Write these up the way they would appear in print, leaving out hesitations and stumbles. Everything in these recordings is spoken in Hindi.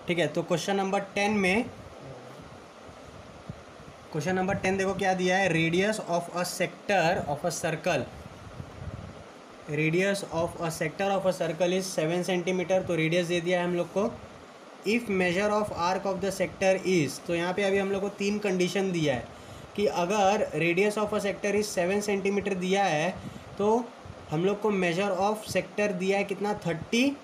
ठीक है, तो क्वेश्चन नंबर 10 देखो क्या दिया है, radius of a sector of a circle, radius of a sector of a circle is 7 centimetre. तो रेडियस दे दिया है हम लोग को। If measure of arc of the sector is, तो यहाँ पे अभी हम लोग को 3 कंडीशन दिया है कि अगर radius of a sector is 7 centimetre दिया है तो हम लोग को मेजर ऑफ सेक्टर दिया है कितना, 30,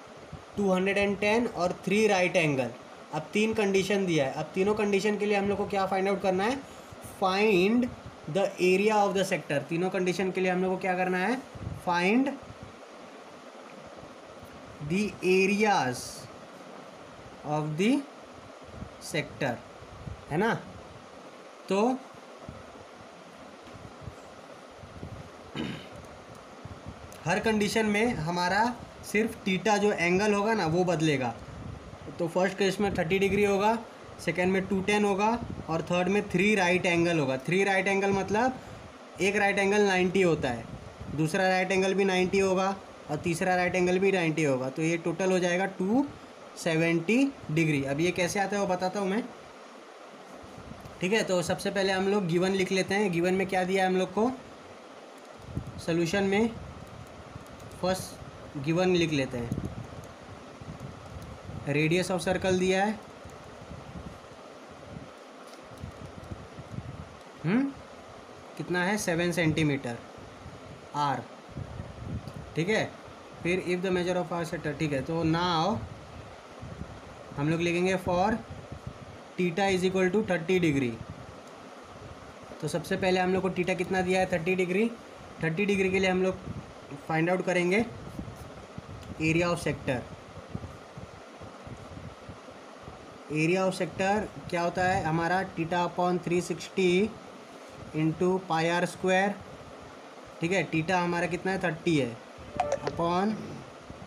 210 और 3 राइट एंगल। अब 3 कंडीशन दिया है। अब तीनों कंडीशन के लिए हम लोग को क्या फाइंड आउट करना है, find the area of the sector. तीनों कंडीशन के लिए हम लोग को क्या करना है, find the areas of the sector, है ना। तो हर कंडीशन में हमारा सिर्फ थीटा जो एंगल होगा ना वो बदलेगा। तो फर्स्ट केस में 30 डिग्री होगा, सेकेंड में 210 होगा और थर्ड में 3 राइट एंगल होगा। 3 राइट एंगल मतलब एक राइट एंगल 90 होता है, दूसरा राइट एंगल भी 90 होगा और तीसरा राइट एंगल भी 90 होगा। तो ये टोटल हो जाएगा 270 डिग्री। अब ये कैसे आता है वो बताता हूँ मैं। ठीक है, तो सबसे पहले हम लोग गिवन लिख लेते हैं। गिवन में क्या दिया है हम लोग को, सोल्यूशन में फर्स्ट गिवन लिख लेते हैं। रेडियस ऑफ सर्कल दिया है, कितना है, 7 सेंटीमीटर आर। ठीक है, फिर if the major of R sector. ठीक है, तो नाउ हम लोग लिखेंगे for theta is equal to 30 degree. तो सबसे पहले हम लोग को थीटा कितना दिया है, 30 डिग्री। 30 डिग्री के लिए हम लोग फाइंड आउट करेंगे area of sector. Area of sector क्या होता है हमारा, theta upon 360 into pi are square. ठीक है, थीटा हमारा कितना है, 30 है, अपॉन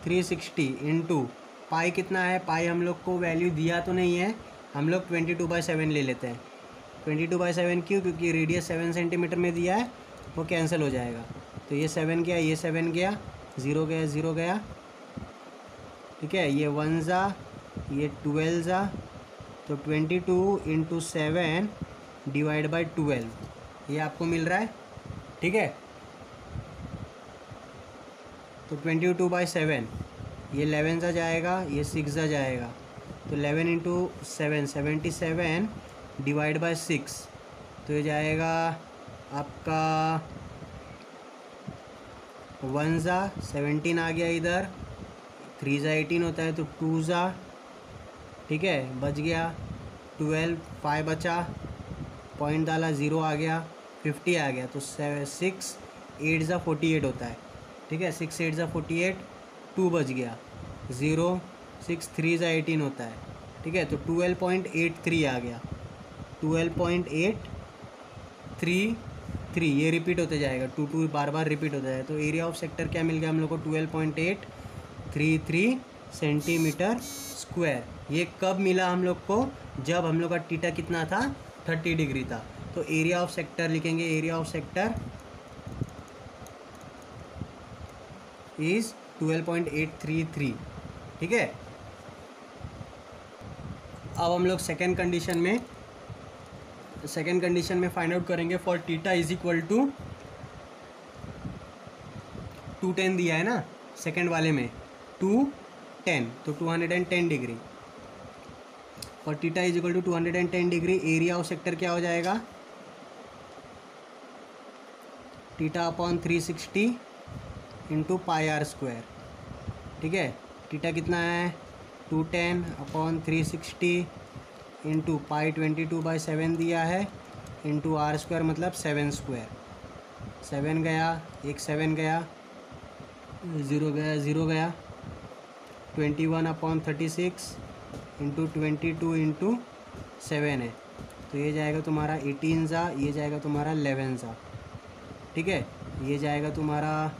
360 इंटू पाई कितना है, पाई हम लोग को वैल्यू दिया तो नहीं है, हम लोग 22/7 ले लेते हैं। 22/7 क्यों, क्योंकि रेडियस 7 सेंटीमीटर में दिया है, वो कैंसिल हो जाएगा। तो ये 7 गया, ये 7 गया, 0 गया, 0 गया। ठीक है, ये 1 जा, ये 12 जा, तो 22 इंटू 7 डिवाइड बाई 12 ये आपको मिल रहा है। ठीक है, तो 22/7 ये 11 जा जाएगा, ये 6 जा जाएगा, तो 11 इंटू 7 77 डिवाइड बाई 6, तो ये जाएगा आपका 1 जा 17 आ गया इधर, 3 जा 18 होता है, तो 2 जा, ठीक है, बच गया 12, 5 बचा, पॉइंट डाला 0 आ गया, 50 आ गया, तो 6 8 जा 48 होता है। ठीक है, 6 8 जा 48, 2 बच गया, 0 6 3 जा 18 होता है। ठीक है, तो 12.83 आ गया, 12.833, ये रिपीट होते जाएगा, 2 बार बार रिपीट होता है। तो एरिया ऑफ सेक्टर क्या मिल गया हम लोग को, 12.833 सेंटीमीटर स्क्वायर। ये कब मिला हम लोग को, जब हम लोग का थीटा कितना था, 30 डिग्री था। तो एरिया ऑफ सेक्टर लिखेंगे, एरिया ऑफ सेक्टर इज 12.833। ठीक है, अब हम लोग सेकेंड कंडीशन में फाइंड आउट करेंगे for theta is equal to 210 दिया है ना, सेकेंड वाले में 210, तो 210 डिग्री। और theta is equal to 210 degree, area of sector क्या हो जाएगा, theta upon 360 into pi are square. ठीक है, थीटा कितना है, 210 अपॉन 360 इंटू पाई 22/7 दिया है, इंटू आर स्क्वायर मतलब 7 स्क्वायर। 7 गया, एक 7 गया, 0 गया, 0 गया, 21 अपॉन 36 इंटू 22 इंटू 7 है, तो ये जाएगा तुम्हारा 18 जा, ये जाएगा तुम्हारा 11 जा। ठीक है, ये जाएगा तुम्हारा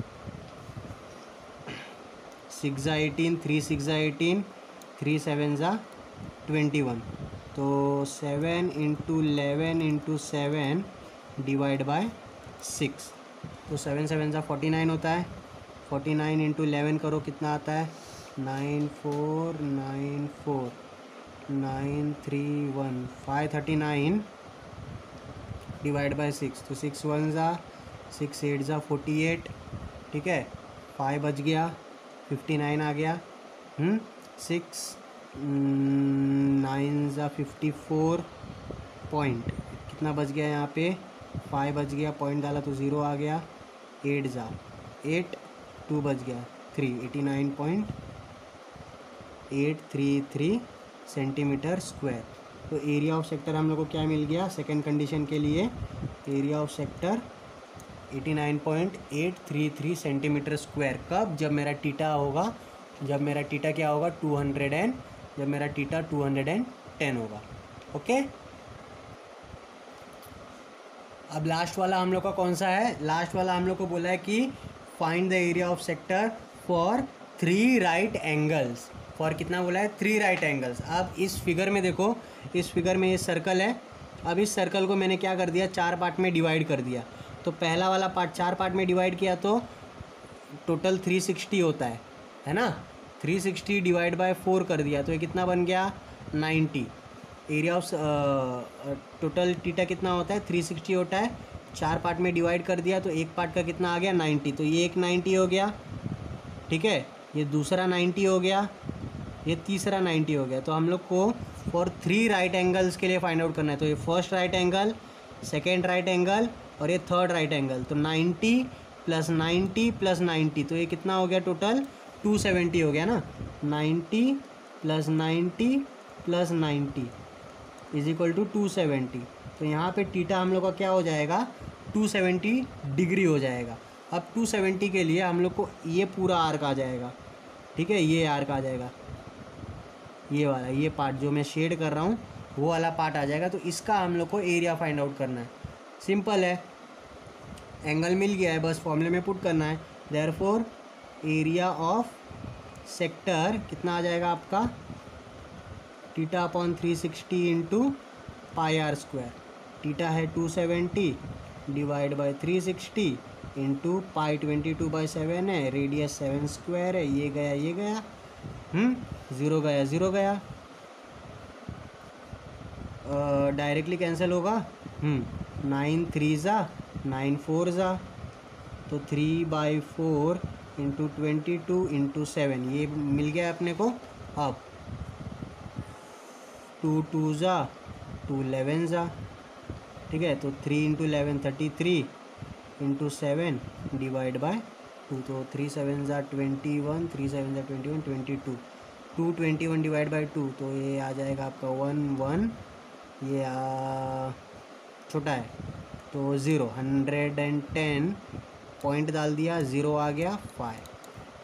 6 जा 18, 3 6 जा 18, 3 7 जा 21, तो 7 इंटू 11 इंटू 7 डिवाइड बाय 6, तो 7 7 जा 49 होता है। 49 इंटू 11 करो कितना आता है, 9494, 931 539 डिवाइड बाय 6, तो 6 1 ज़ा 6 8 ज़ा 48, ठीक है। 5 बच गया, 59 आ गया। 6 9 ज़ा 54 पॉइंट, कितना बच गया यहाँ पे, 5 बच गया, पॉइंट डाला तो 0 आ गया। 8 ज़ा 8, 2 बच गया 3, 89.833 सेंटीमीटर स्क्वायर। तो एरिया ऑफ सेक्टर हम लोग को क्या मिल गया सेकंड कंडीशन के लिए, area of sector 89.833 centimetre square. कब? जब मेरा टीटा होगा, जब मेरा टीटा क्या होगा 200 जब मेरा टीटा 210 होगा। ओके, अब लास्ट वाला हम लोग का कौन सा है, लास्ट वाला हम लोग को बोला है कि find the area of sector for 3 right angles. For कितना बोला है, 3 राइट एंगल्स। अब इस फिगर में देखो, इस फिगर में ये सर्कल है। अब इस सर्कल को मैंने क्या कर दिया, 4 पार्ट में डिवाइड कर दिया। तो पहला वाला पार्ट 4 पार्ट में डिवाइड किया तो टोटल 360 होता है ना। 360 डिवाइड बाय 4 कर दिया तो ये कितना बन गया 90। एरिया ऑफ टोटल टीटा कितना होता है 360 होता है। 4 पार्ट में डिवाइड कर दिया तो एक पार्ट का कितना आ गया 90। तो ये एक 90 हो गया, ठीक है। ये दूसरा 90 हो गया, ये तीसरा 90 हो गया। तो हम लोग को फॉर 3 राइट एंगल्स के लिए फाइंड आउट करना है। तो ये first right angle, second right angle और ये थर्ड राइट एंगल। तो 90 + 90 + 90, तो ये कितना हो गया टोटल 270 हो गया ना। 90 + 90 + 90 = 270। तो यहाँ पे टीटा हम लोग का क्या हो जाएगा 270 डिग्री हो जाएगा। अब 270 के लिए हम लोग को ये पूरा आर्क आ जाएगा, ठीक है। ये आर्क आ जाएगा, ये वाला, ये पार्ट जो मैं शेड कर रहा हूँ वो वाला पार्ट आ जाएगा। तो इसका हम लोग को एरिया फाइंड आउट करना है। सिंपल है, एंगल मिल गया है, बस फॉर्मूले में पुट करना है। देयरफॉर एरिया ऑफ सेक्टर कितना आ जाएगा आपका θ/360 × πr²। टीटा है 270 डिवाइड बाय 360 × π22/7 है। रेडियस 7² है। ये गया, ये गया, 0 गया, 0 गया, डायरेक्टली कैंसिल होगा। 9 3 ज़ा 9 4 ज़ा, तो 3/4 × 22 × 7 ये मिल गया अपने को। अब 2 2 ज़ा 2 11 ज़ा, ठीक है। तो 3 × 11 33 × 7 डिवाइड बाय 2। तो 3 7 ज़ा 21, 3 7 ज़ा 21, 22, 221 डिवाइड बाय 2। तो ये आ जाएगा आपका 1 1, ये छोटा है तो 0, 110 पॉइंट डाल दिया, 0 आ गया 5।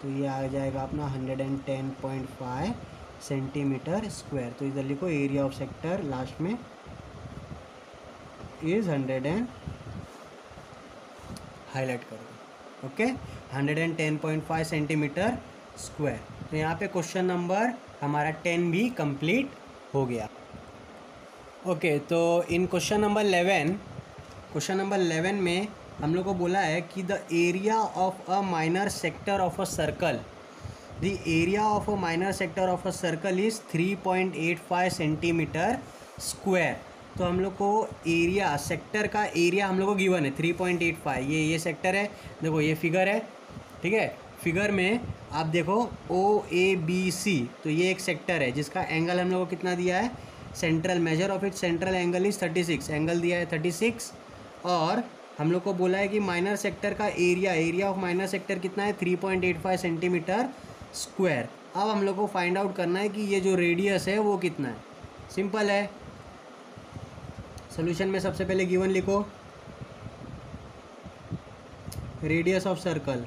तो ये आ जाएगा अपना 110.5 सेंटीमीटर स्क्वायर। तो इधर लिखो एरिया ऑफ सेक्टर लास्ट में इज़ 100 हाईलाइट कर दो, ओके, 110.5 सेंटीमीटर स्क्वायर। तो यहाँ पे क्वेश्चन नंबर हमारा 10 भी कंप्लीट हो गया। ओके, तो इन क्वेश्चन नंबर 11 में हम लोग को बोला है कि the area of a minor sector of a circle, the area of a minor sector of a circle is 3.85 centimetre square. तो हम लोग को एरिया, सेक्टर का एरिया हम लोग को गिवन है 3.85। ये सेक्टर है, देखो ये फिगर है, ठीक है। फिगर में आप देखो OABC, तो ये एक सेक्टर है जिसका एंगल हम लोग को कितना दिया है, central measure of it central angle is 36, angle दिया है 36। और हम लोग को बोला है कि माइनर सेक्टर का एरिया ऑफ माइनर सेक्टर कितना है 3.85 सेंटीमीटर स्क्वायर। अब हम लोग को फाइंड आउट करना है कि ये जो रेडियस है वो कितना है। सिंपल है, सोल्यूशन में सबसे पहले गिवन लिखो, रेडियस ऑफ सर्कल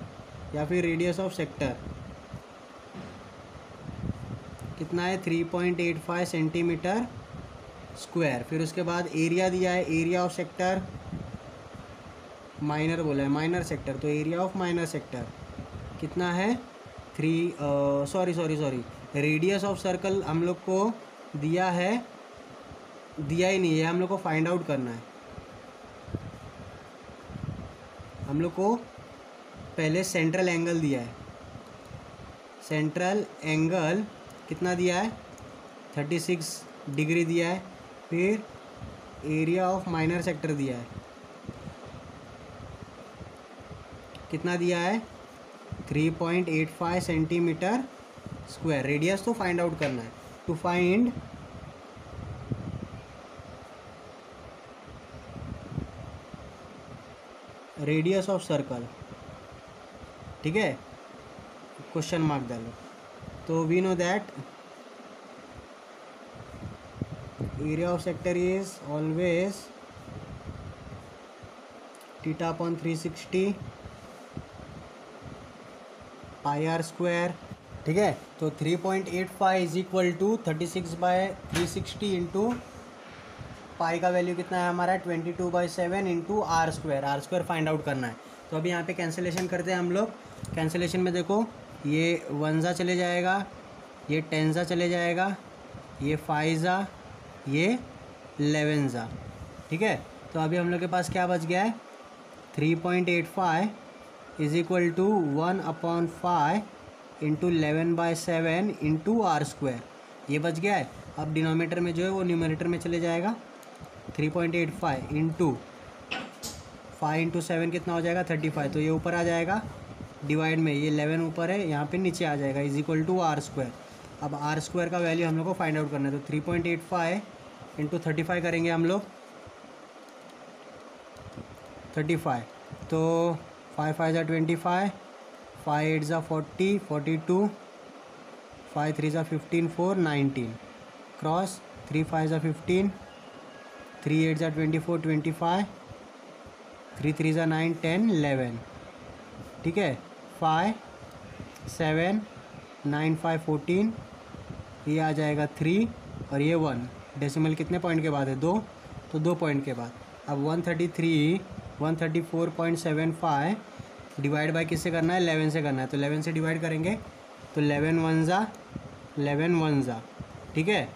या फिर रेडियस ऑफ सेक्टर कितना है 3.85 सेंटीमीटर स्क्वायर। फिर उसके बाद एरिया दिया है, एरिया ऑफ सेक्टर माइनर बोला है, माइनर सेक्टर, तो एरिया ऑफ माइनर सेक्टर कितना है सॉरी रेडियस ऑफ सर्कल हम लोग को दिया ही नहीं है, हम लोग को फाइंड आउट करना है। हम लोग को पहले सेंट्रल एंगल दिया है, सेंट्रल एंगल कितना दिया है 36 डिग्री दिया है। फिर एरिया ऑफ माइनर सेक्टर दिया है, कितना दिया है 3.85 सेंटीमीटर स्क्वायर। रेडियस तो फाइंड आउट करना है। To find radius of circle, ठीक है, क्वेश्चन मार्क डालो। तो we know that area of sector is always theta upon 360 pi are square, ठीक है। तो 3.85 is equal to 36/360 into pi का वैल्यू कितना है हमारा 22/7 into are square find out करना है। तो अभी यहाँ पे कैंसिलेशन करते हैं हम लोग। कैंसिलेशन में देखो, ये 1 चले जाएगा, ये 10 चले जाएगा, ये 5 ये 11, ठीक है। तो अभी हम लोग के पास क्या बच गया है 3.85 is equal to 1/5 into 11/7 into are square, ये बच गया है। अब डिनोमिनेटर में जो है वो न्यूमरेटर में चले जाएगा। 3.85 इंटू 5 इंटू 7 कितना हो जाएगा 35, तो ये ऊपर आ जाएगा डिवाइड में, ये 11 ऊपर है, यहाँ पे नीचे आ जाएगा, is equal to r square. अब आर स्क्वायर का वैल्यू हम लोग को फाइंड आउट करना है। तो 3.85 इंटू 35 करेंगे हम लोग 35, तो 5 5 ज़ा 25, 5 8 ज़ा 40, 42, 5 3 ज़ा 15, 4 19 क्रॉस 3 5 ज़ा 15, 3 8 ज़ा 24, 25, 3 3 ज़ा 9, 10, 11, ठीक है। 5 7 9 5 14, ये आ जाएगा 3 और ये 1। डेसिमल कितने पॉइंट के बाद है 2, तो 2 पॉइंट के बाद। अब 134.75 डिवाइड बाय किससे करना है 11 से करना है, तो 11 से डिवाइड करेंगे तो 11 1 ज़ा 11 1 ज़ा, ठीक है।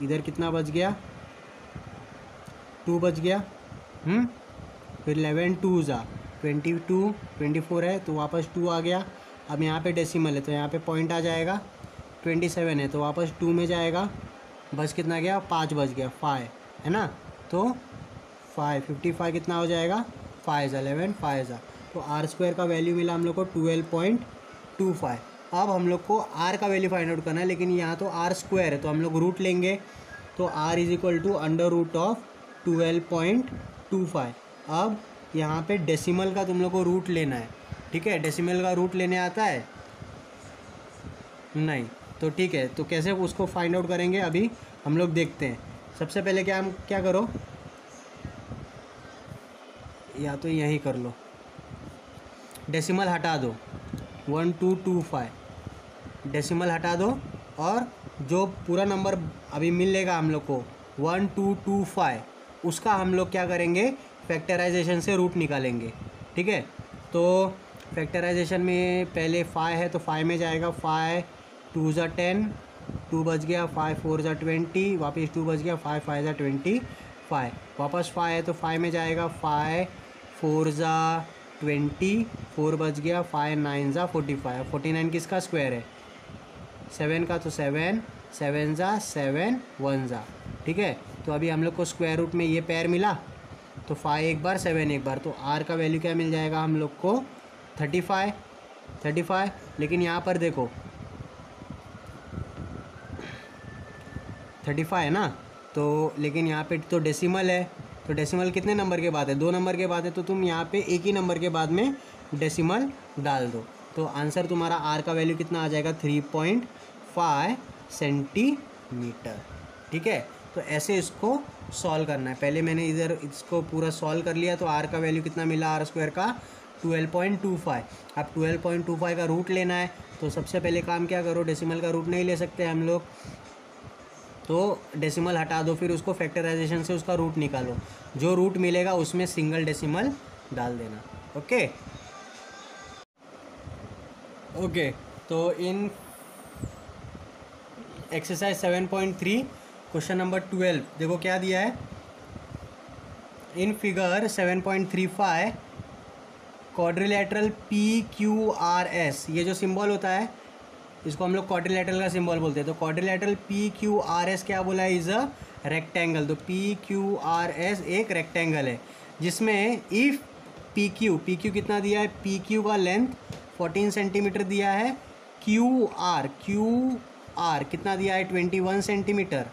इधर कितना बच गया 2 बच गया, फिर 11 2 ज़ा 22, 24 है तो वापस 2 आ गया। अब यहाँ पे डेसिमल है तो यहाँ पे पॉइंट आ जाएगा, 27 है तो वापस 2 में जाएगा, बस कितना गया 5 बच गया 5, है ना। तो 55 कितना हो जाएगा 5 ज़ा 11 5 ज़ा, तो आर स्क्वायर का वैल्यू मिला हम लोग को 12.25। अब हम लोग को आर का वैल्यू फाइंड आउट करना है, लेकिन यहाँ तो आर स्क्वायर है तो हम लोग रूट लेंगे, तो r is equal to under root of 12.25। अब यहाँ पे डेसिमल का तुम लोग को रूट लेना है, ठीक है। डेसिमल का रूट लेने आता है नहीं, तो ठीक है। तो कैसे उसको फाइंड आउट करेंगे अभी हम लोग देखते हैं। सबसे पहले क्या करो, या तो यहीं कर लो, डेसिमल हटा दो 1225, डेसिमल हटा दो और जो पूरा नंबर अभी मिलेगा हम लोग को 1225, उसका हम लोग क्या करेंगे फैक्टराइजेशन से रूट निकालेंगे, ठीक है। तो फैक्टराइजेशन में पहले 5 है तो 5 में जाएगा, 5 2 ज़ा 10, 2 बच गया, 5 4 ज़ा 20, वापस 2 बच गया, 5 5 ज़ा 25, वापस 5 है तो 5 में जाएगा, 5 4 ज़ा 20, 4 बच गया, 5 9 ज़ा 45, 49 किसका स्क्वायर है 7 का, तो 7 7 ज़ा 7 1 ज़ा, ठीक है। तो अभी हम लोग को स्क्वायर रूट में ये पैर मिला, तो 5 एक बार 7 एक बार, तो आर का वैल्यू क्या मिल जाएगा हम लोग को 35। लेकिन यहाँ पर देखो 35 है ना, तो लेकिन यहाँ पे तो डेसिमल है, तो डेसिमल कितने नंबर के बाद है 2 नंबर के बाद है, तो तुम यहाँ पे एक ही नंबर के बाद में डेसिमल डाल दो। तो आंसर तुम्हारा आर का वैल्यू कितना आ जाएगा 3.5 सेंटीमीटर, ठीक है। तो ऐसे इसको सॉल्व करना है। पहले मैंने इधर इसको पूरा सॉल्व कर लिया, तो आर का वैल्यू कितना मिला आर स्क्वायर का 12.25। अब 12.25 का रूट लेना है, तो सबसे पहले काम क्या करो, डेसिमल का रूट नहीं ले सकते हम लोग, तो डेसिमल हटा दो, फिर उसको फैक्टराइजेशन से उसका रूट निकालो, जो रूट मिलेगा उसमें सिंगल डेसिमल डाल देना। ओके। तो इन एक्सरसाइज 7.3 क्वेश्चन नंबर 12 देखो क्या दिया है। इन फिगर 7.35 क्वाड्रिलेटरल PQRS, ये जो सिंबल होता है इसको हम लोग क्वाड्रिलेटरल का सिंबल बोलते हैं। तो क्वाड्रिलेटरल PQRS क्या बोला है, इज़ अ रेक्टेंगल। तो PQRS एक रेक्टेंगल है जिसमें इफ़ PQ कितना दिया है, PQ का लेंथ 14 सेंटीमीटर दिया है, QR कितना दिया है 21 सेंटीमीटर।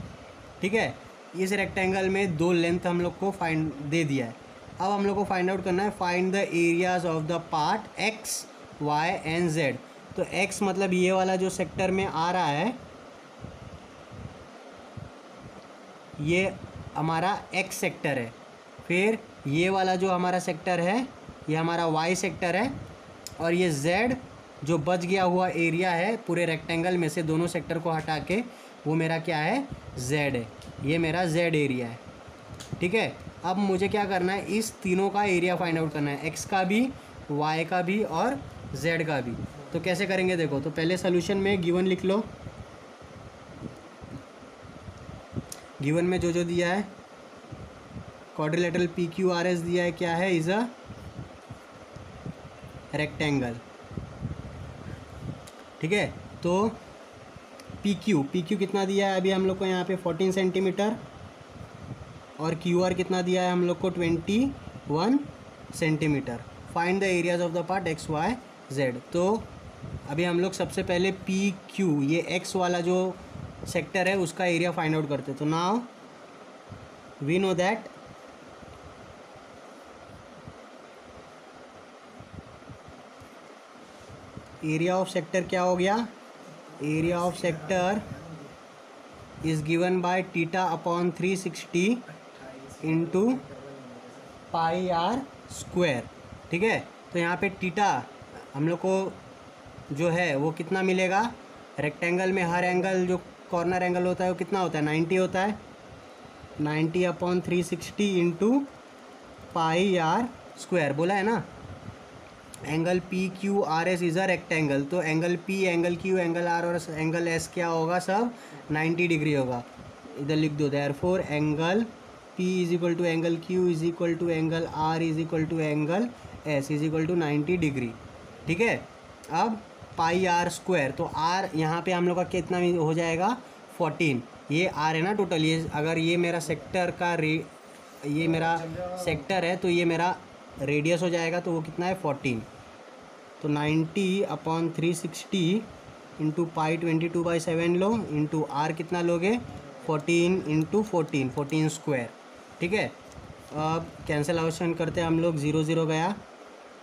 ठीक है, इस रेक्टेंगल में दो लेंथ हम लोग को फाइंड दे दिया है। अब हम लोग को फाइंड आउट करना है, find the areas of the part X, Y and Z। तो X मतलब ये वाला जो सेक्टर में आ रहा है, ये हमारा X सेक्टर है। फिर ये वाला जो हमारा सेक्टर है ये हमारा Y सेक्टर है, और ये Z जो बच गया हुआ एरिया है पूरे रेक्टेंगल में से, दोनों सेक्टर को हटा के, वो मेरा क्या है, Z है। ये मेरा Z एरिया है। ठीक है, अब मुझे क्या करना है, इस तीनों का एरिया फाइंड आउट करना है, X का भी, Y का भी और Z का भी। तो कैसे करेंगे देखो, तो पहले सोल्यूशन में गिवन लिख लो। गिवन में जो दिया है, क्वाड्रिलेटरल PQRS दिया है, क्या है, इज़ अ रेक्टेंगल। ठीक है, तो PQ कितना दिया है अभी हम लोग को यहाँ पे 14 सेंटीमीटर, और QR कितना दिया है हम लोग को 21 centimetre. Find the areas of the part X, Y, Z। तो अभी हम लोग सबसे पहले PQ, ये X वाला जो सेक्टर है उसका एरिया फाइंड आउट करते। तो now we know that area of sector क्या हो गया, area of sector is given by theta upon 360 into pi are square. ठीक है, तो यहाँ पे थीटा हम लोग को जो है वो कितना मिलेगा, रेक्टेंगल में हर एंगल जो कॉर्नर एंगल होता है वो कितना होता है, 90 होता है। 90 upon 360 into pi are square बोला है ना। Angle PQRS is a rectangle, तो angle P, angle Q, angle R और एंगल S क्या होगा, सब 90 डिग्री होगा। इधर लिख दो, therefore angle P is equal to angle Q is equal to angle R is equal to angle S is equal to 90 degree. ठीक है, अब पाई आर स्क्वायर, तो R यहाँ पे हम लोग का कितना हो जाएगा, 14। ये R है ना टोटल, ये अगर ये मेरा सेक्टर का ये मेरा सेक्टर है तो ये मेरा रेडियस हो जाएगा, तो वो कितना है, 14। तो 90 अपॉन 360 इंटू पाई 22/7 लो, इंटू R कितना लोगे, 14 इंटू 14 स्क्वायर। ठीक है, अब कैंसिल आउशन करते हैं हम लोग, 0 0 गया,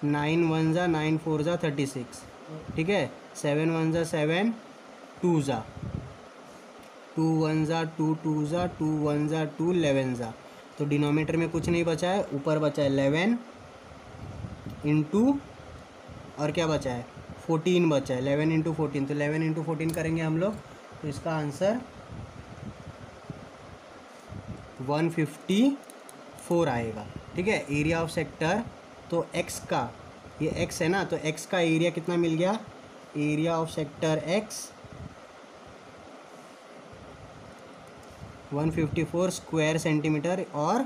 9 1 जा 9 4 जा 36। ठीक है, 7 1 जा 7, 2 जा 2 1 जा 2 2 जा 2 1 जा 2, 11 जा। तो डिनोमीटर में कुछ नहीं बचा है, ऊपर बचा है 11 इंटू, और क्या बचा है, 14 बचा है, 11 इंटू 14। तो 11 इंटू 14 करेंगे हम लोग, तो इसका आंसर 154 आएगा। ठीक है, एरिया ऑफ सेक्टर, तो X का, ये X है ना, तो X का एरिया कितना मिल गया, area of sector X 154 square centimetre और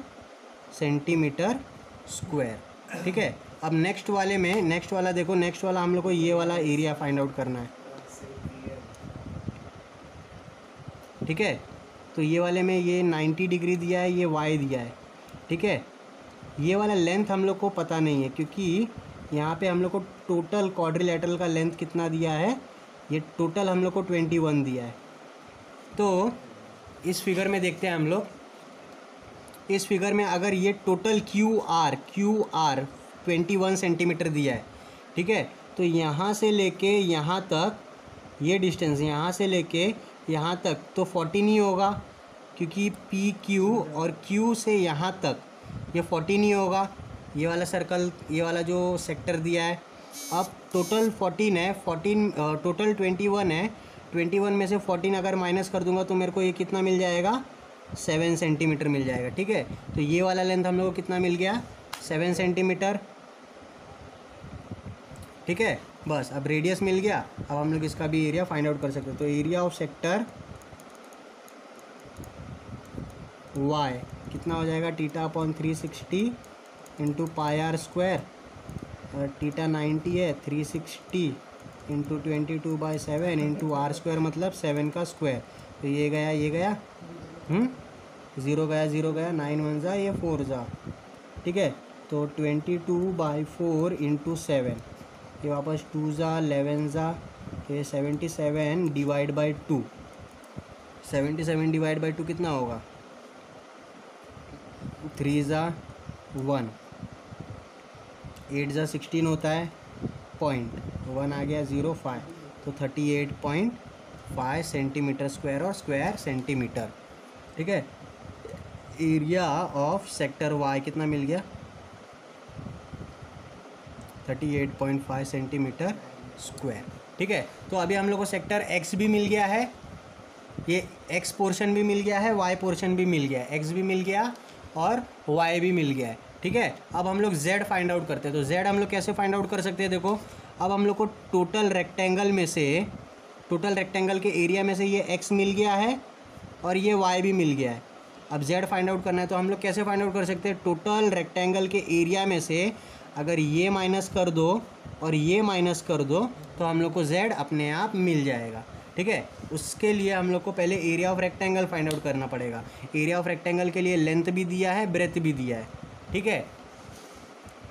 सेंटीमीटर स्क्वायर। ठीक है, अब नेक्स्ट वाले में, नेक्स्ट वाला देखो, नेक्स्ट वाला हम लोग को ये वाला एरिया फाइंड आउट करना है। ठीक है, तो ये वाले में ये 90 डिग्री दिया है, ये Y दिया है। ठीक है, ये वाला लेंथ हम लोग को पता नहीं है, क्योंकि यहाँ पे हम लोग को टोटल क्वाड्रिलेटरल का लेंथ कितना दिया है, ये टोटल हम लोग को 21 दिया है। तो इस फिगर में देखते हैं हम लोग, इस फिगर में अगर ये टोटल QR 21 सेंटीमीटर दिया है। ठीक है, तो यहाँ से लेके यहाँ तक, ये डिस्टेंस यहाँ से लेके यहाँ तक तो 14 ही होगा, क्योंकि PQ और Q से यहाँ तक ये 14 ही होगा। ये वाला सर्कल, ये वाला जो सेक्टर दिया है, अब टोटल 14 है, 14 टोटल 21 है, 21 में से 14 अगर माइनस कर दूंगा तो मेरे को ये कितना मिल जाएगा, 7 सेंटीमीटर मिल जाएगा। ठीक है, तो ये वाला लेंथ हम लोग को कितना मिल गया, 7 सेंटीमीटर। ठीक है, बस अब रेडियस मिल गया, अब हम लोग इसका भी एरिया फाइंड आउट कर सकते हैं। तो एरिया ऑफ सेक्टर Y कितना हो जाएगा, theta upon 360 into pi are square, और थीटा 90 है, 360 इंटू 22/7 इंटू आर स्क्वायर मतलब 7 का स्क्वायर। तो ये गया 0 गया 9 1 ज़ा ये 4 ज़ा, ठीक है। तो 22/4 इंटू 7, ये वापस 2 ज़ा 11 ज़ा, ये 77 डिवाइड बाई 2। 77 डिवाइड बाई 2 कितना होगा? 3 ज़ा 1, 8 ज़ा 16 होता है, पॉइंट 1 आ गया 0.5, तो 38.5 सेंटीमीटर स्क्वायर और स्क्वायर सेंटीमीटर, ठीक है। एरिया ऑफ सेक्टर वाई कितना मिल गया? 38.5 सेंटीमीटर स्क्वायर, ठीक है। तो अभी हम लोग को सेक्टर एक्स भी मिल गया है, ये एक्स पोर्शन भी मिल गया है, वाई पोर्शन भी मिल गया है, एक्स भी मिल गया और वाई भी मिल गया है, ठीक है। अब हम लोग जेड फाइंड आउट करते हैं। तो जेड हम लोग कैसे फाइंड आउट कर सकते हैं? देखो, अब हम लोग को टोटल रेक्टेंगल में से, टोटल रेक्टेंगल के एरिया में से ये एक्स मिल गया है और ये वाई भी मिल गया है। अब जेड फाइंड आउट करना है तो हम लोग कैसे फाइंड आउट कर सकते हैं? टोटल रेक्टेंगल के एरिया में से अगर ये माइनस कर दो और ये माइनस कर दो तो हम लोग को जेड अपने आप मिल जाएगा, ठीक है। उसके लिए हम लोग को पहले area of rectangle find out करना पड़ेगा। एरिया ऑफ रेक्टेंगल के लिए लेंथ भी दिया है, ब्रेथ भी दिया है, ठीक है।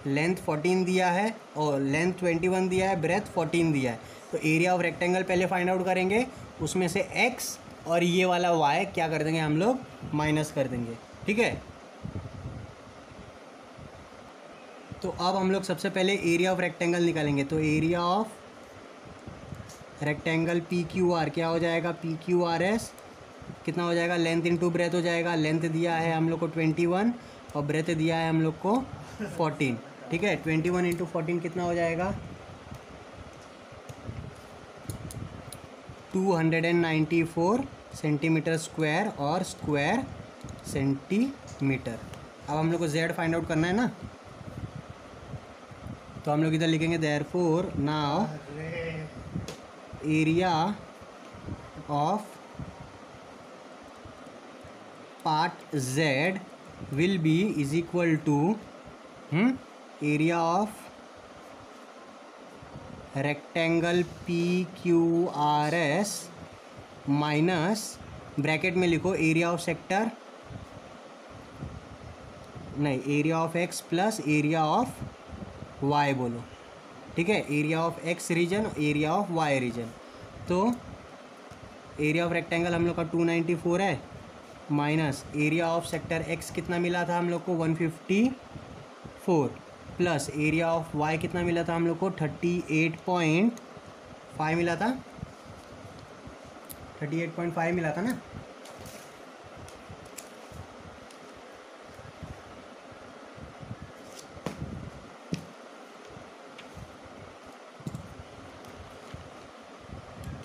लेंथ 14 दिया है और लेंथ 21 दिया है, ब्रेथ 14 दिया है। तो एरिया ऑफ रेक्टेंगल पहले फाइंड आउट करेंगे, उसमें से एक्स और ये वाला वाई क्या कर देंगे हम लोग? माइनस कर देंगे, ठीक है। तो अब हम लोग सबसे पहले एरिया ऑफ रेक्टेंगल निकालेंगे। तो area of rectangle P Q are क्या हो जाएगा? पी क्यू आर एस कितना हो जाएगा? लेंथ इंटू ब्रेथ हो जाएगा। लेंथ दिया है हम लोग को 21 और ब्रेथ दिया है हम लोग को 14, ठीक है। 21 इंटू 14 कितना हो जाएगा? 294 सेंटीमीटर स्क्वायर और स्क्वायर सेंटीमीटर। अब हम लोग को जेड फाइंड आउट करना है ना, तो हम लोग इधर लिखेंगे therefore now area of part Z will be is equal to area of rectangle P Q R S minus bracket में लिखो एरिया ऑफ सेक्टर, नहीं area of X plus area of Y बोलो, ठीक है। Area of X region, area of Y region. तो एरिया ऑफ रेक्टेंगल हम लोग का 294 है, minus area of sector X कितना मिला था हम लोग को? 154, प्लस एरिया ऑफ वाई कितना मिला था हम लोग को? 38.5 मिला था, 38.5 मिला था ना।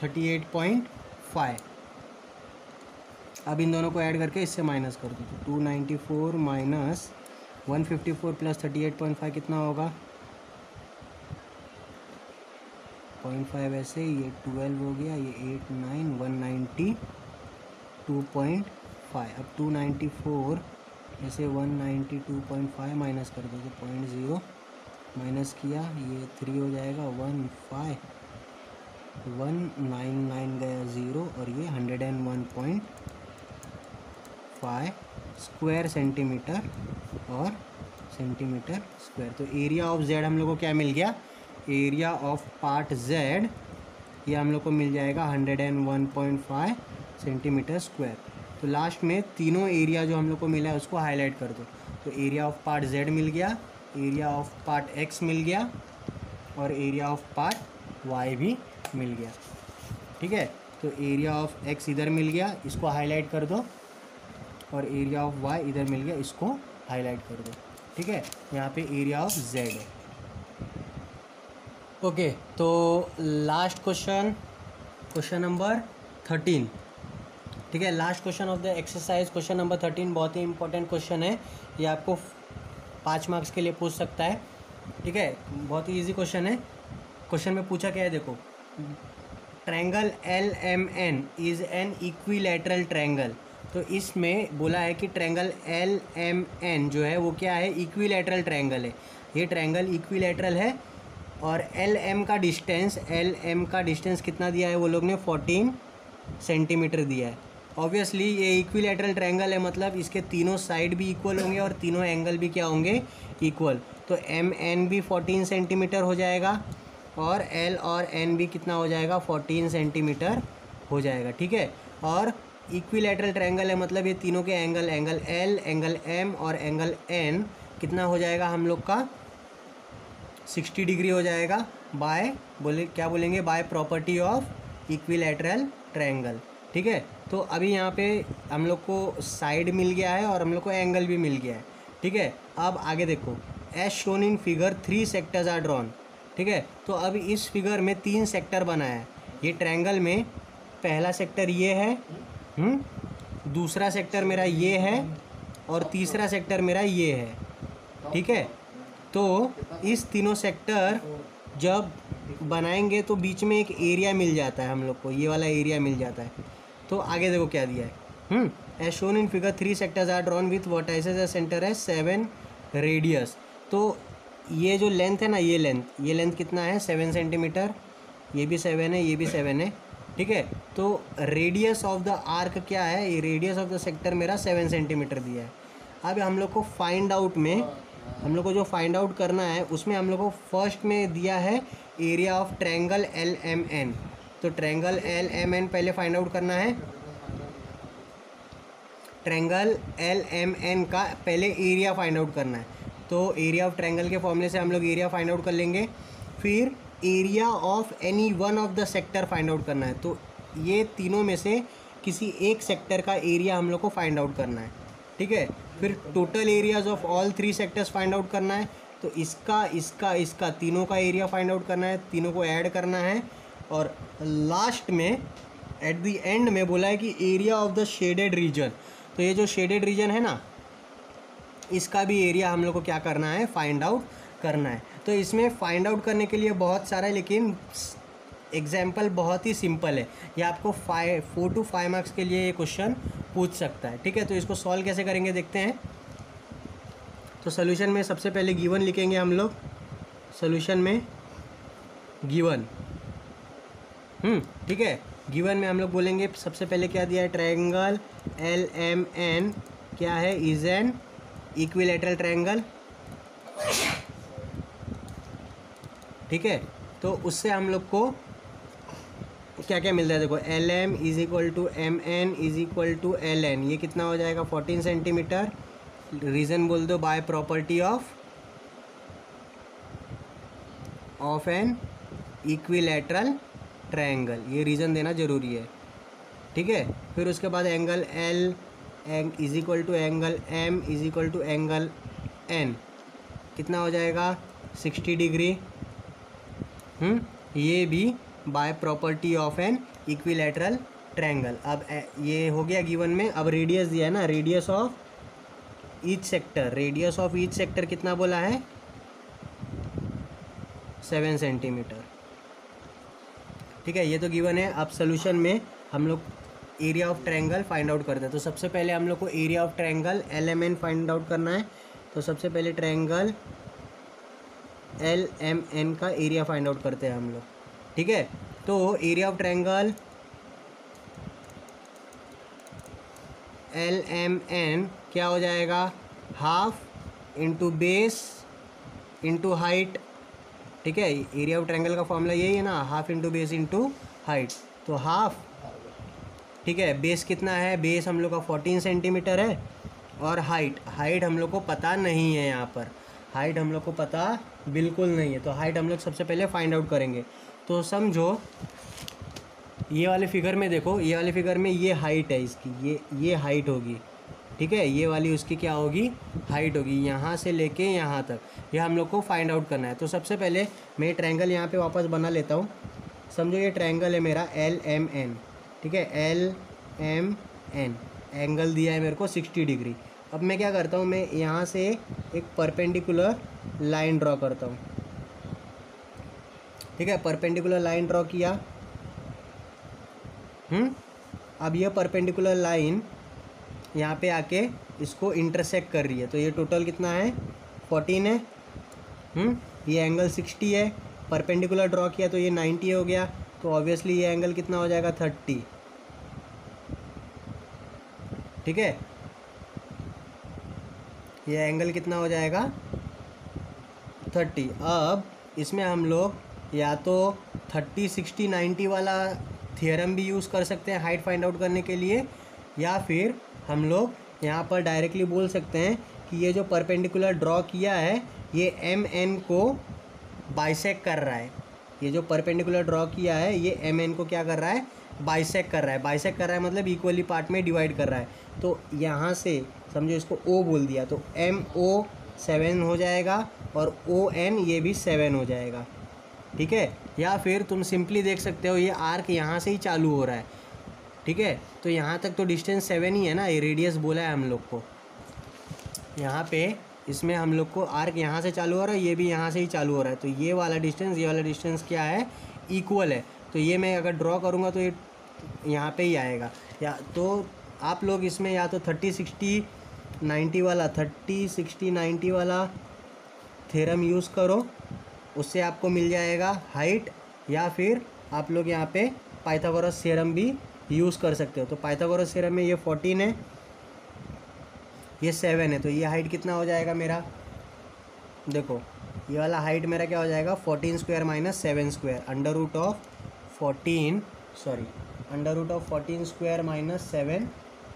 $38.5। अब इन दोनों को ऐड करके इससे माइनस कर दो। तो 294 माइनस 154 प्लस 38.5 कितना होगा? 0.5 ऐसे, ये 12 हो गया, ये 8 9 192.5। अब 294 ऐसे 192.5 माइनस कर दो तो 0.0 माइनस किया, ये 3 हो जाएगा 199 गया 0 और ये 101.5 स्क्वायर सेंटीमीटर और सेंटीमीटर स्क्वायर। तो एरिया ऑफ जेड हम लोग को क्या मिल गया? एरिया ऑफ पार्ट जेड ये हम लोग को मिल जाएगा 101.5 सेंटीमीटर स्क्वायर। तो लास्ट में तीनों एरिया जो हम लोग को मिला है उसको हाईलाइट कर दो। तो एरिया ऑफ पार्ट जेड मिल गया, एरिया ऑफ पार्ट एक्स मिल गया और एरिया ऑफ पार्ट वाई भी मिल गया, ठीक है। तो एरिया ऑफ एक्स इधर मिल गया, इसको हाईलाइट कर दो, और एरिया ऑफ वाई इधर मिल गया, इसको हाईलाइट कर दो, ठीक है। यहाँ पे एरिया ऑफ जेड है। ओके, तो लास्ट क्वेश्चन, क्वेश्चन नंबर 13, ठीक है। Last question of the exercise, question number 13 बहुत ही इंपॉर्टेंट क्वेश्चन है, ये आपको 5 मार्क्स के लिए पूछ सकता है, ठीक है। बहुत ही ईजी क्वेश्चन है। क्वेश्चन में पूछा क्या है देखो, triangle LMN is an equilateral triangle. तो इसमें बोला है कि ट्रायंगल LMN जो है वो क्या है? इक्विलैटरल ट्रायंगल है। ये ट्रायंगल इक्विलैटरल है, और एल एम का डिस्टेंस कितना दिया है वो लोग ने 14 सेंटीमीटर दिया है। ऑब्वियसली ये इक्विलैटरल ट्रायंगल है, मतलब इसके तीनों साइड भी इक्वल होंगे और तीनों एंगल भी क्या होंगे, इक्वल। तो एम एन भी 14 सेंटीमीटर हो जाएगा और एल और एन भी कितना हो जाएगा, 14 सेंटीमीटर हो जाएगा, ठीक है। और इक्विलैटरल ट्रायंगल है, मतलब ये तीनों के एंगल एल, एंगल एम और एंगल एन कितना हो जाएगा हम लोग का, 60 डिग्री हो जाएगा। बाय क्या बोलेंगे, by property of equilateral triangle, ठीक है। तो अभी यहाँ पे हम लोग को साइड मिल गया है और हम लोग को एंगल भी मिल गया है, ठीक है। अब आगे देखो, as shown in figure 3 sectors are drawn, ठीक है। तो अब इस फिगर में 3 सेक्टर बना है। ये ट्रायंगल में पहला सेक्टर ये है, दूसरा सेक्टर मेरा ये है और तीसरा सेक्टर मेरा ये है, ठीक है। तो इस तीनों सेक्टर जब बनाएंगे तो बीच में एक एरिया मिल जाता है हम लोग को, ये वाला एरिया मिल जाता है। तो आगे देखो क्या दिया है, as shown in figure 3 sectors are drawn with vertices as centre है 7 रेडियस। तो ये जो लेंथ है ना, ये लेंथ कितना है, 7 सेंटीमीटर, ये भी 7 है, ये भी 7 है, ठीक है। तो रेडियस ऑफ द आर्क क्या है, ये रेडियस ऑफ द सेक्टर मेरा 7 सेंटीमीटर दिया है। अब हम लोग को फाइंड आउट में, हम लोग को जो फाइंड आउट करना है उसमें हम लोग को फर्स्ट में दिया है area of triangle L M N. तो ट्रायंगल एल एम एन पहले फाइंड आउट करना है। ट्रायंगल एल एम एन का पहले एरिया फाइंड आउट करना है। तो एरिया ऑफ ट्रायंगल के फॉर्मूले से हम लोग एरिया फाइंड आउट कर लेंगे। फिर area of any one of the sector find out करना है। तो ये तीनों में से किसी एक सेक्टर का एरिया हम लोग को फाइंड आउट करना है, ठीक है। फिर total areas of all 3 sectors find out करना है। तो इसका तीनों का एरिया फाइंड आउट करना है, तीनों को ऐड करना है। और लास्ट में एट द एंड में बोला है कि area of the shaded reason. तो ये जो शेडेड रीजन है ना, इसका भी एरिया हम लोग को क्या करना है, फाइंड आउट करना है। तो इसमें फाइंड आउट करने के लिए बहुत सारा है, लेकिन एग्जाम्पल बहुत ही सिंपल है। ये आपको 4 to 5 मार्क्स के लिए ये क्वेश्चन पूछ सकता है, ठीक है। तो इसको सॉल्व कैसे करेंगे देखते हैं। तो सोल्यूशन में सबसे पहले गिवन लिखेंगे हम लोग। सोल्यूशन में गिवन, ठीक है। गिवन में हम लोग बोलेंगे सबसे पहले क्या दिया है, ट्रायंगल एल एम एन क्या है, इज एन इक्विलैटरल ट्रायंगल, ठीक है। तो उससे हम लोग को क्या क्या मिलता है, देखो L M is equal to M N is equal to L N, ये कितना हो जाएगा 14 सेंटीमीटर। रीज़न बोल दो, by property of an equilateral triangle, ये रीज़न देना ज़रूरी है, ठीक है। फिर उसके बाद angle L is equal to angle M is equal to angle N, कितना हो जाएगा 60 डिग्री। ये भी by property of an equilateral triangle. अब ये हो गया गिवन में। अब रेडियस दिया है ना, रेडियस ऑफ ईच सेक्टर कितना बोला है, 7 सेंटीमीटर, ठीक है। ये तो गिवन है। अब सोल्यूशन में हम लोग area of triangle find out करते हैं। तो सबसे पहले हम लोग को area of triangle L M N find out करना है। तो सबसे पहले ट्रायंगल एल एम एन का एरिया फाइंड आउट करते हैं हम लोग, ठीक है। तो area of triangle L M N क्या हो जाएगा, half into base into height, ठीक है। एरिया ऑफ ट्रायंगल का फॉर्मूला यही है ना, half into base into height. तो हाफ, ठीक है। बेस कितना है, बेस हम लोग का 14 सेंटीमीटर है। और हाइट हम लोग को पता नहीं है, यहाँ पर हाइट हम लोग को पता बिल्कुल नहीं है। तो हाइट हम लोग सबसे पहले फाइंड आउट करेंगे। तो समझो ये वाले फिगर में देखो, ये वाले फिगर में ये हाइट है इसकी, ये हाइट होगी, ठीक है। ये वाली उसकी क्या होगी, हाइट होगी, यहाँ से लेके यहाँ तक। ये हम लोग को फाइंड आउट करना है। तो सबसे पहले मैं ट्रायंगल यहाँ पे वापस बना लेता हूँ। समझो ये ट्रायंगल है मेरा एल एम एन, ठीक है। एल एम एन एंगल दिया है मेरे को 60 डिग्री। अब मैं क्या करता हूँ, मैं यहाँ से एक परपेंडिकुलर लाइन ड्रॉ करता हूँ, ठीक है। परपेंडिकुलर लाइन ड्रॉ किया। अब ये परपेंडिकुलर लाइन यहाँ पे आके इसको इंटरसेक्ट कर रही है। तो ये टोटल कितना है, 14 है। ये एंगल 60 है। परपेंडिकुलर ड्रॉ किया तो ये 90 हो गया, तो ऑब्वियसली ये एंगल कितना हो जाएगा 30, ठीक है। ये एंगल कितना हो जाएगा 30। अब इसमें हम लोग या तो 30 60 90 वाला थियरम भी यूज़ कर सकते हैं हाइट फाइंड आउट करने के लिए, या फिर हम लोग यहाँ पर डायरेक्टली बोल सकते हैं कि ये जो परपेंडिकुलर ड्रॉ किया है ये एम एन को बाइसेक्ट कर रहा है। ये जो परपेंडिकुलर ड्रॉ किया है ये एम एन को क्या कर रहा है, बाइसेक्ट कर रहा है। बाइसेक्ट कर रहा है मतलब इक्वली पार्ट में डिवाइड कर रहा है। तो यहाँ से समझो इसको ओ बोल दिया तो एम ओ 7 हो जाएगा और ओ एन ये भी 7 हो जाएगा, ठीक है। या फिर तुम सिंपली देख सकते हो ये आर्क यहाँ से ही चालू हो रहा है, ठीक है। तो यहाँ तक तो डिस्टेंस 7 ही है ना, ये रेडियस बोला है हम लोग को। यहाँ पे इसमें हम लोग को आर्क यहाँ से चालू हो रहा है, ये भी यहाँ से ही चालू हो रहा है, तो ये वाला डिस्टेंस क्या है, इक्वल है। तो ये मैं अगर ड्रॉ करूँगा तो ये यहाँ पे ही आएगा। या तो आप लोग इसमें या तो 30 60 90 वाला थ्योरम यूज़ करो, उससे आपको मिल जाएगा हाइट, या फिर आप लोग यहाँ पे पाइथागोरस थ्योरम भी यूज़ कर सकते हो। तो पाइथागोरस थ्योरम में ये 14 है, ये 7 है, तो ये हाइट कितना हो जाएगा मेरा, देखो ये वाला हाइट मेरा क्या हो जाएगा 14 square minus 7 square, under root of 14 square minus 7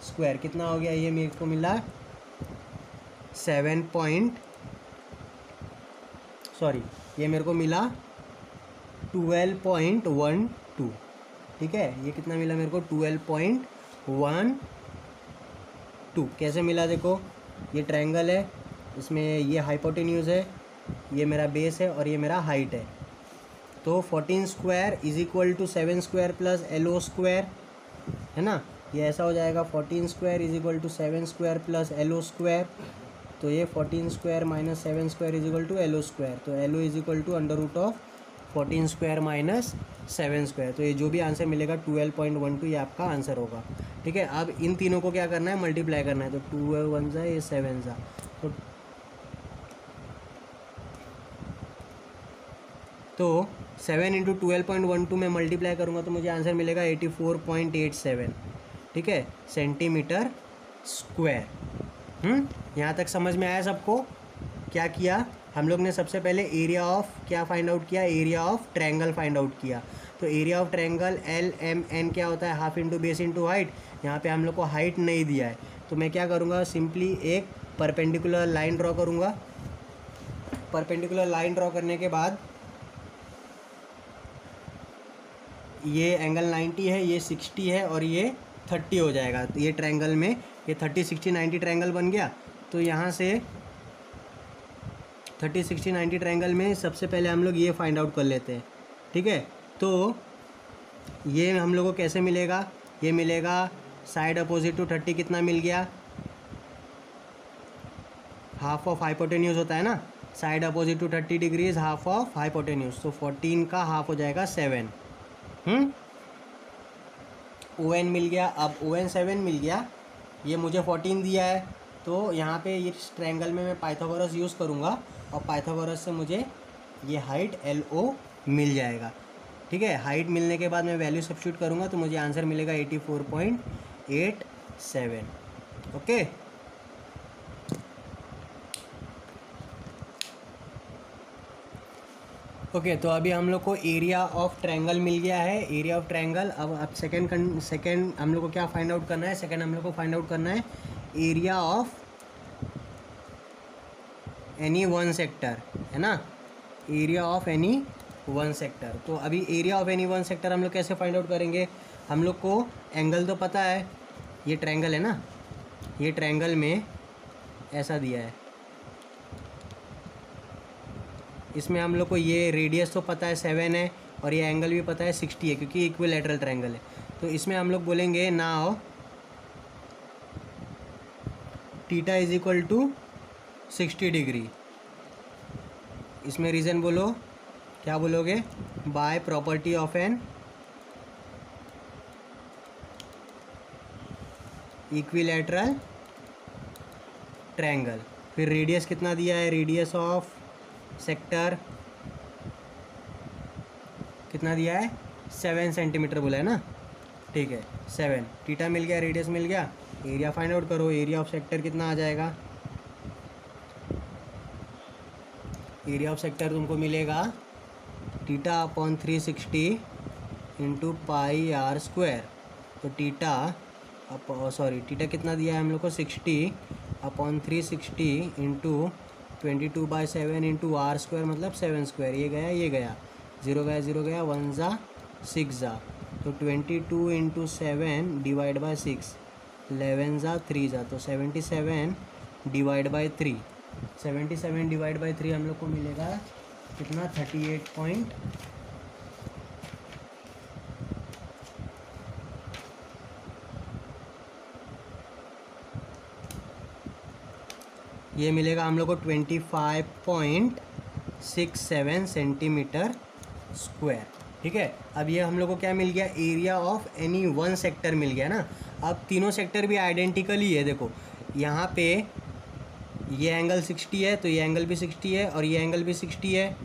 square कितना हो गया, ये मेरे को मिला 12.12, ठीक है। ये कितना मिला मेरे को 12.12। कैसे मिला, देखो ये ट्रायंगल है, इसमें ये हाइपोटेन्यूज है, ये मेरा बेस है और ये मेरा हाइट है। तो 14 square is equal to 7 square plus LO square, है ना। ये ऐसा हो जाएगा 14 square is equal to 7 square plus LO square. तो ये 14 square minus 7 square is equal to LO square, तो LO is equal to under root of 14 square minus 7 square. तो ये जो भी आंसर मिलेगा 12.12 ये आपका आंसर होगा, ठीक है। अब इन तीनों को क्या करना है, मल्टीप्लाई करना है। तो 2 1 सा ये 7 सा, तो 7 इंटू 12.12 में मल्टीप्लाई करूँगा तो मुझे आंसर मिलेगा 84.87, ठीक है, सेंटीमीटर स्क्वायर। यहाँ तक समझ में आया सबको। क्या किया हम लोग ने, सबसे पहले एरिया ऑफ क्या फाइंड आउट किया, area of triangle find out किया। तो एरिया ऑफ ट्रायंगल LMN क्या होता है, half into base into height. यहाँ पे हम लोग को हाइट नहीं दिया है, तो मैं क्या करूँगा, सिंपली एक परपेंडिकुलर लाइन ड्रॉ करूँगा। परपेंडिकुलर लाइन ड्रॉ करने के बाद ये एंगल 90 है, ये 60 है और ये 30 हो जाएगा। तो ये ट्रायंगल में ये 30 60 90 ट्रायंगल बन गया। तो यहाँ से 30 60 90 ट्रायंगल में सबसे पहले हम लोग ये फाइंड आउट कर लेते हैं, ठीक है। तो ये हम लोग को कैसे मिलेगा, ये मिलेगा साइड अपोजिट टू 30 कितना मिल गया, हाफ ऑफ हाइपोटेन्यूज होता है ना, side opposite to 30 degrees half of hypotenuse. तो 14 का हाफ हो जाएगा 7। ON मिल गया। अब ON 7 मिल गया, ये मुझे 14 दिया है, तो यहाँ पे इस ट्रायंगल में मैं पाइथागोरस यूज़ करूँगा और पाइथागोरस से मुझे ये हाइट LO मिल जाएगा, ठीक है। हाइट मिलने के बाद मैं वैल्यू सब्स्टिट्यूट करूँगा तो मुझे आंसर मिलेगा 84.87, ओके। ओके तो अभी हम लोग को एरिया ऑफ ट्रायंगल मिल गया है, एरिया ऑफ ट्रायंगल। अब सेकंड हम लोग को क्या फाइंड आउट करना है, सेकंड हम लोग को फाइंड आउट करना है area of any one sector, है ना, area of any one sector. तो अभी area of any one sector हम लोग कैसे फाइंड आउट करेंगे, हम लोग को एंगल तो पता है, ये ट्रायंगल है ना, ये ट्रायंगल में ऐसा दिया है, इसमें हम लोग को ये रेडियस तो पता है 7 है और ये एंगल भी पता है 60 है क्योंकि इक्विलैटरल ट्रायंगल है। तो इसमें हम लोग बोलेंगे now theta is equal to 60 degree. इसमें रीज़न बोलो, क्या बोलोगे, by property of an equilateral triangle. फिर रेडियस कितना दिया है, रेडियस ऑफ सेक्टर कितना दिया है 7 सेंटीमीटर बोला है ना, ठीक है 7। थीटा मिल गया, रेडियस मिल गया, एरिया फाइंड आउट करो। एरिया ऑफ सेक्टर कितना आ जाएगा, एरिया ऑफ सेक्टर तुमको मिलेगा theta upon 360 into pi are square. तो थीटा थीटा कितना दिया है हम लोग को 60 upon 360 into 22/7 into are square मतलब 7 स्क्वायर। ये गया 0 गया 0 गया, 1 जा 6 जा, तो 22 इंटू 7 डिवाइड बाई 6, 11 जा 3 जा, तो 77 डिवाइड बाई 3। 77 डिवाइड बाई 3 हम लोग को मिलेगा कितना 38 पॉइंट, ये मिलेगा हम लोग को 25.67 सेंटीमीटर स्क्वायर। ठीक है, अब ये हम लोग को क्या मिल गया, area of any one sector मिल गया ना। अब तीनों सेक्टर भी आइडेंटिकल ही है। देखो यहाँ पे ये एंगल 60 है तो ये एंगल भी 60 है और ये एंगल भी 60 है।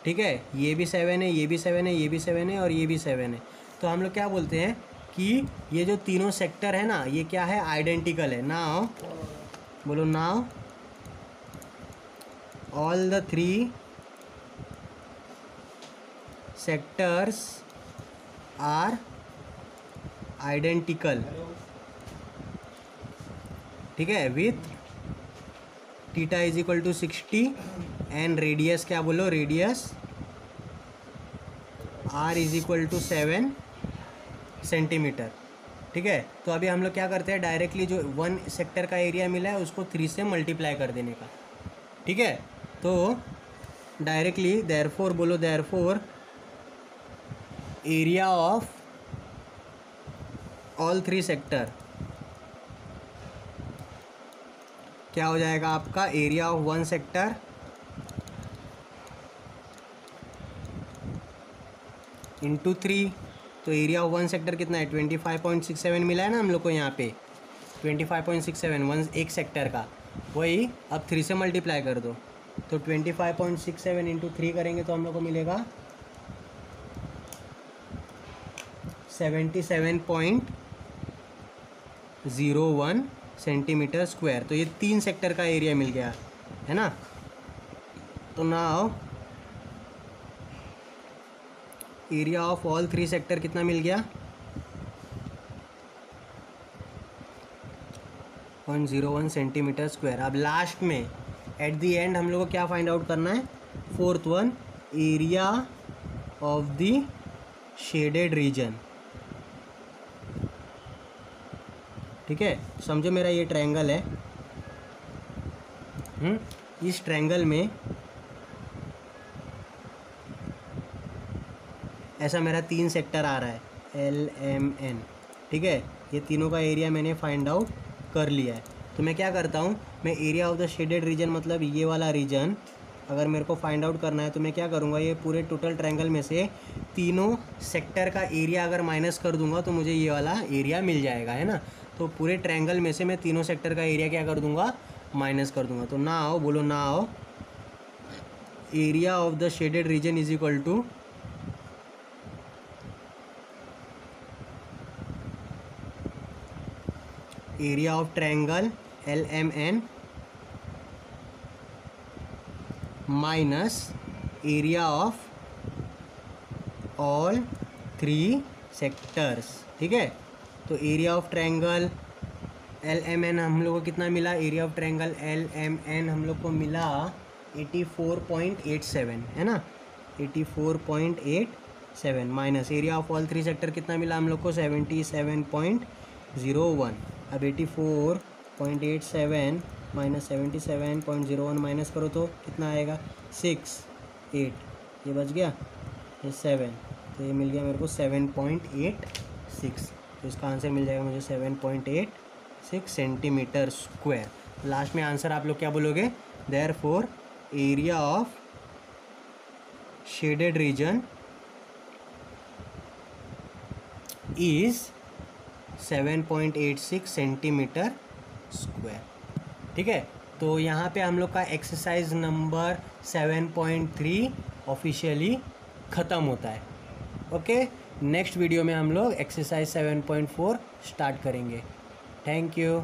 ठीक है, ये भी 7 है, ये भी 7 है, ये भी 7 है और ये भी 7 है। तो हम लोग क्या बोलते हैं कि ये जो तीनों सेक्टर है ना, ये क्या है, आइडेंटिकल है। नाउ बोलो, now all the 3 sectors are identical. ठीक है, with theta is equal to 60 and radius क्या बोलो, radius R is equal to 7 centimetre. ठीक है, तो अभी हम लोग क्या करते हैं, डायरेक्टली जो वन सेक्टर का एरिया मिला है उसको 3 से मल्टीप्लाई कर देने का। ठीक है, तो डायरेक्टली देयरफॉर बोलो, therefore area of all 3 sector क्या हो जाएगा आपका, area of one sector into 3। तो एरिया ऑफ वन सेक्टर कितना है, 25.67 मिला है ना हम लोग को यहाँ पे, 25.67 एक सेक्टर का, वही अब 3 से मल्टीप्लाई कर दो। तो 25.67 इंटू 3 करेंगे तो हम लोग को मिलेगा 77.01 सेंटीमीटर स्क्वायर। तो ये 3 सेक्टर का एरिया मिल गया है ना। तो now area of all 3 sector कितना मिल गया, 0.01 सेंटीमीटर स्क्वायर। अब लास्ट में एट द एंड हम लोग को क्या फाइंड आउट करना है, 4th one, area of the shaded reason. ठीक है, समझो मेरा ये ट्रायंगल है, इस ट्रायंगल में ऐसा मेरा 3 सेक्टर आ रहा है LMN। ठीक है, ये तीनों का एरिया मैंने फाइंड आउट कर लिया है। तो मैं क्या करता हूँ, मैं area of the shaded reason मतलब ये वाला रीजन अगर मेरे को फाइंड आउट करना है तो मैं क्या करूँगा, ये पूरे टोटल ट्रायंगल में से तीनों सेक्टर का एरिया अगर माइनस कर दूंगा तो मुझे ये वाला एरिया मिल जाएगा, है ना। तो पूरे ट्रायंगल में से मैं तीनों सेक्टर का एरिया क्या कर दूंगा, माइनस कर दूंगा। तो नाउ बोलो, now area of the shaded region is equal to area of triangle LMN minus area of all 3 sectors. ठीक है, तो एरिया ऑफ ट्रायंगल LMN हम लोग को कितना मिला, एरिया ऑफ ट्रायंगल LMN हम लोग को मिला 84.87, है ना, 84.87 minus area of all 3 sector कितना मिला हम लोग को, 77.01। अब 84.87 माइनस 77.01 माइनस करो तो कितना आएगा, 6, 8, ये बच गया, ये 7, तो ये मिल गया मेरे को 7.86। तो इसका आंसर मिल जाएगा मुझे 7.86 सेंटीमीटर स्क्वायर। लास्ट में आंसर आप लोग क्या बोलोगे, therefore area of shaded region is 7.86 centimetre square. ठीक है, तो यहाँ पे हम लोग का एक्सरसाइज नंबर 7.3 ऑफिशियली ख़त्म होता है। ओके, नेक्स्ट वीडियो में हम लोग एक्सरसाइज 7.4 स्टार्ट करेंगे। Thank you.